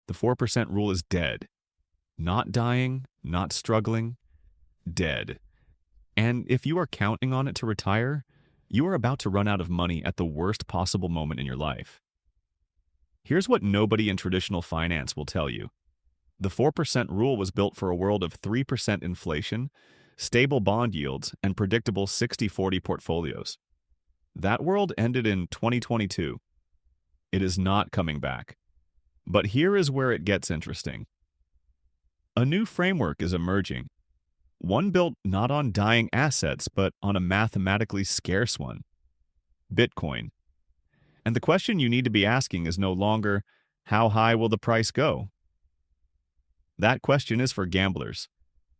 The 4% rule is dead. Not dying, not struggling, dead. And if you are counting on it to retire, you are about to run out of money at the worst possible moment in your life. Here's what nobody in traditional finance will tell you. The 4% rule was built for a world of 3% inflation, stable bond yields, and predictable 60-40 portfolios. That world ended in 2022. It is not coming back. But here is where it gets interesting. A new framework is emerging, one built not on dying assets, but on a mathematically scarce one: Bitcoin. And the question you need to be asking is no longer, how high will the price go? That question is for gamblers.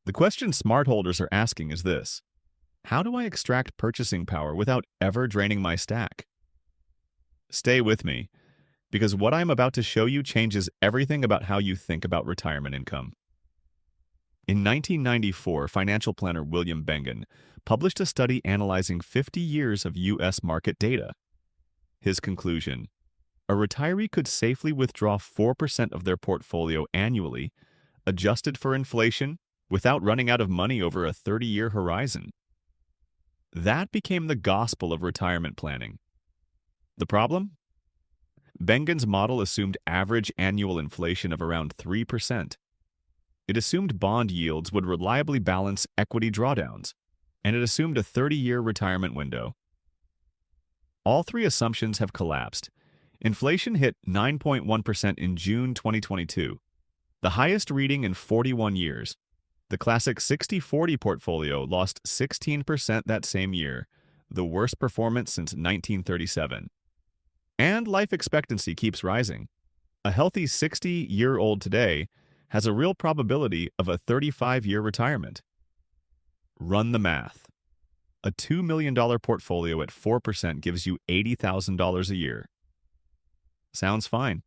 The question smart holders are asking is this: how do I extract purchasing power without ever draining my stack? Stay with me, because what I'm about to show you changes everything about how you think about retirement income. In 1994, financial planner William Bengen published a study analyzing 50 years of U.S. market data. His conclusion: a retiree could safely withdraw 4% of their portfolio annually, adjusted for inflation, without running out of money over a 30-year horizon. That became the gospel of retirement planning. The problem? Bengen's model assumed average annual inflation of around 3%. It assumed bond yields would reliably balance equity drawdowns, and it assumed a 30-year retirement window. All three assumptions have collapsed. Inflation hit 9.1% in June 2022, the highest reading in 41 years. The classic 60-40 portfolio lost 16% that same year, the worst performance since 1937. And life expectancy keeps rising. A healthy 60-year-old today has a real probability of a 35-year retirement. Run the math. A $2 million portfolio at 4% gives you $80,000 a year. Sounds fine.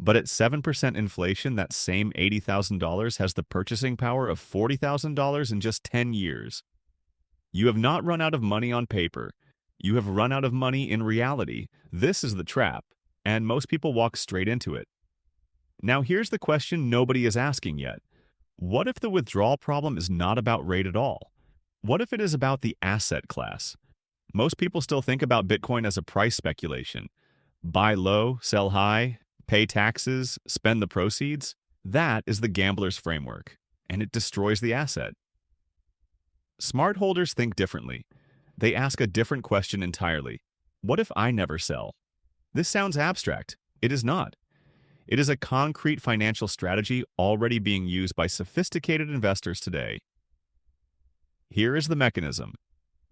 But at 7% inflation, that same $80,000 has the purchasing power of $40,000 in just 10 years. You have not run out of money on paper. You have run out of money in reality. This is the trap, and most people walk straight into it. Now here's the question nobody is asking yet. What if the withdrawal problem is not about rate at all? What if it is about the asset class? Most people still think about Bitcoin as a price speculation. Buy low, sell high, pay taxes, spend the proceeds. That is the gambler's framework, and it destroys the asset. Smart holders think differently. They ask a different question entirely. What if I never sell? This sounds abstract. It is not. It is a concrete financial strategy already being used by sophisticated investors today. Here is the mechanism.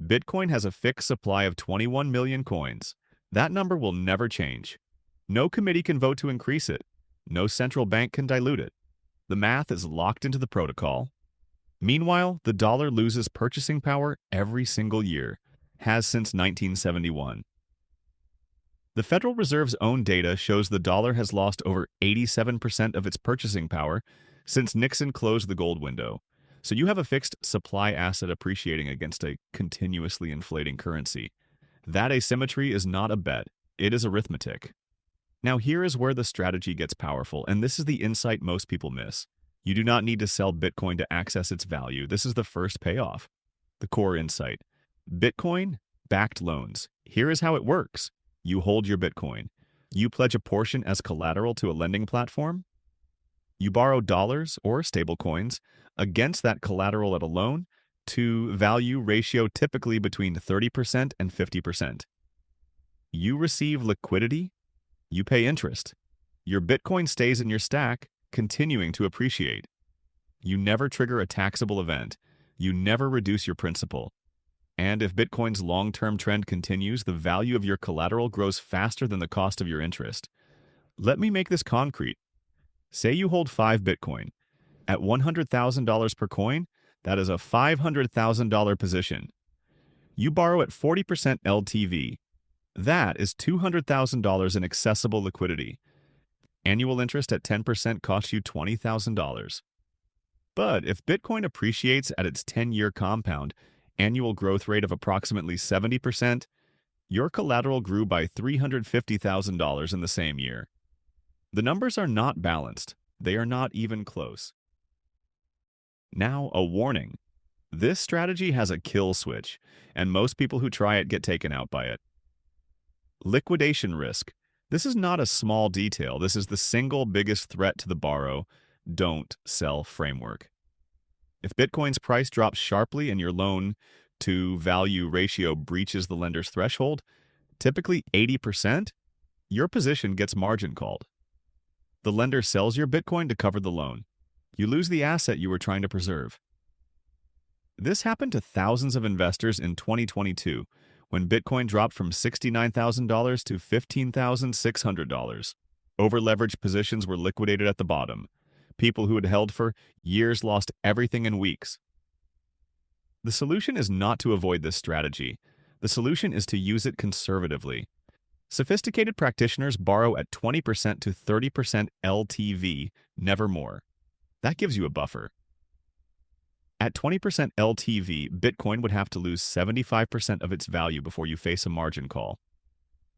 Bitcoin has a fixed supply of 21 million coins. That number will never change. No committee can vote to increase it. No central bank can dilute it. The math is locked into the protocol. Meanwhile, the dollar loses purchasing power every single year, has since 1971. The Federal Reserve's own data shows the dollar has lost over 87% of its purchasing power since Nixon closed the gold window. So you have a fixed supply asset appreciating against a continuously inflating currency. That asymmetry is not a bet, it is arithmetic. Now here is where the strategy gets powerful, and this is the insight most people miss. You do not need to sell Bitcoin to access its value. This is the first payoff. The core insight. Bitcoin-backed loans. Here is how it works. You hold your Bitcoin. You pledge a portion as collateral to a lending platform. You borrow dollars or stablecoins against that collateral at a loan to value ratio typically between 30% and 50%. You receive liquidity. You pay interest. Your Bitcoin stays in your stack, continuing to appreciate. You never trigger a taxable event. You never reduce your principal. And if Bitcoin's long-term trend continues, the value of your collateral grows faster than the cost of your interest. Let me make this concrete. Say you hold 5 Bitcoin. At $100,000 per coin, that is a $500,000 position. You borrow at 40% LTV. That is $200,000 in accessible liquidity. Annual interest at 10% costs you $20,000. But if Bitcoin appreciates at its 10-year compound annual growth rate of approximately 70%, your collateral grew by $350,000 in the same year. The numbers are not balanced. They are not even close. Now, a warning. This strategy has a kill switch, and most people who try it get taken out by it. Liquidation risk. This is not a small detail. This is the single biggest threat to the borrow, don't sell framework. If Bitcoin's price drops sharply and your loan to value ratio breaches the lender's threshold, typically 80%, your position gets margin called. The lender sells your Bitcoin to cover the loan. You lose the asset you were trying to preserve. This happened to thousands of investors in 2022 when Bitcoin dropped from $69,000 to $15,600. Over-leveraged positions were liquidated at the bottom. People who had held for years lost everything in weeks. The solution is not to avoid this strategy. The solution is to use it conservatively. Sophisticated practitioners borrow at 20% to 30% LTV, never more. That gives you a buffer. At 20% LTV, Bitcoin would have to lose 75% of its value before you face a margin call.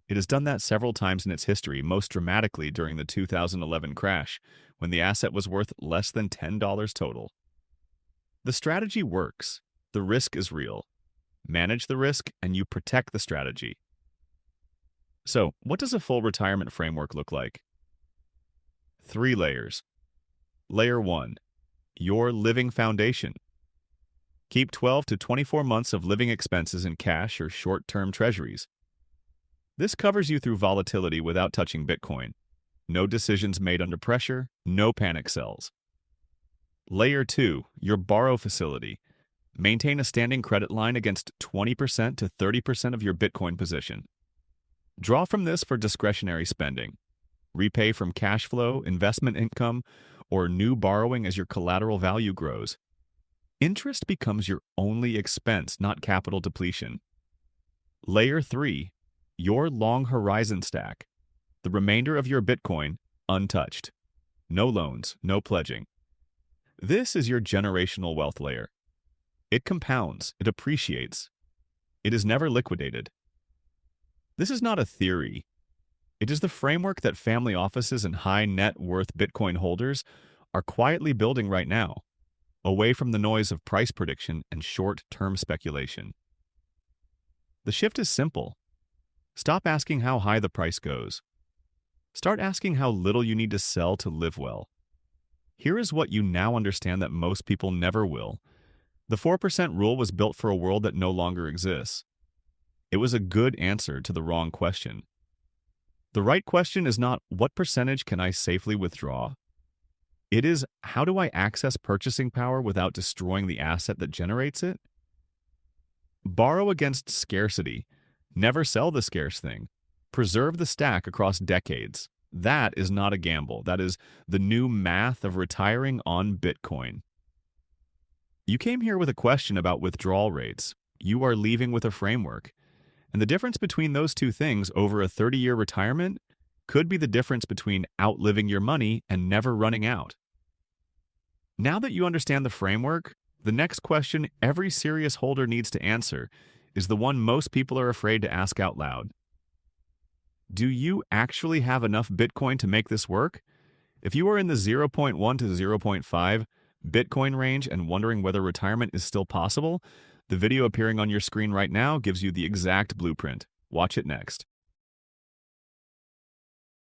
It has done that several times in its history, most dramatically during the 2011 crash, when the asset was worth less than $10 total. The strategy works. The risk is real. Manage the risk, and you protect the strategy. So, what does a full retirement framework look like? 3 layers. Layer 1. Your living foundation. Keep 12 to 24 months of living expenses in cash or short-term treasuries. This covers you through volatility without touching Bitcoin. No decisions made under pressure, no panic sells. Layer 2. Your borrow facility. Maintain a standing credit line against 20% to 30% of your Bitcoin position. Draw from this for discretionary spending. Repay from cash flow, investment income, or new borrowing as your collateral value grows. Interest becomes your only expense, not capital depletion. Layer 3. Your long horizon stack. The remainder of your Bitcoin untouched. No loans, no pledging. This is your generational wealth layer. It compounds, it appreciates. It is never liquidated. This is not a theory. It is the framework that family offices and high net worth Bitcoin holders are quietly building right now, away from the noise of price prediction and short-term speculation. The shift is simple. Stop asking how high the price goes. Start asking how little you need to sell to live well. Here is what you now understand that most people never will. The 4% rule was built for a world that no longer exists. It was a good answer to the wrong question. The right question is not, what percentage can I safely withdraw? It is, how do I access purchasing power without destroying the asset that generates it? Borrow against scarcity. Never sell the scarce thing. Preserve the stack across decades. That is not a gamble. That is the new math of retiring on Bitcoin. You came here with a question about withdrawal rates. You are leaving with a framework. And the difference between those two things over a 30-year retirement could be the difference between outliving your money and never running out. Now that you understand the framework, the next question every serious holder needs to answer is the one most people are afraid to ask out loud. Do you actually have enough Bitcoin to make this work? If you are in the 0.1 to 0.5 Bitcoin range and wondering whether retirement is still possible, the video appearing on your screen right now gives you the exact blueprint. Watch it next.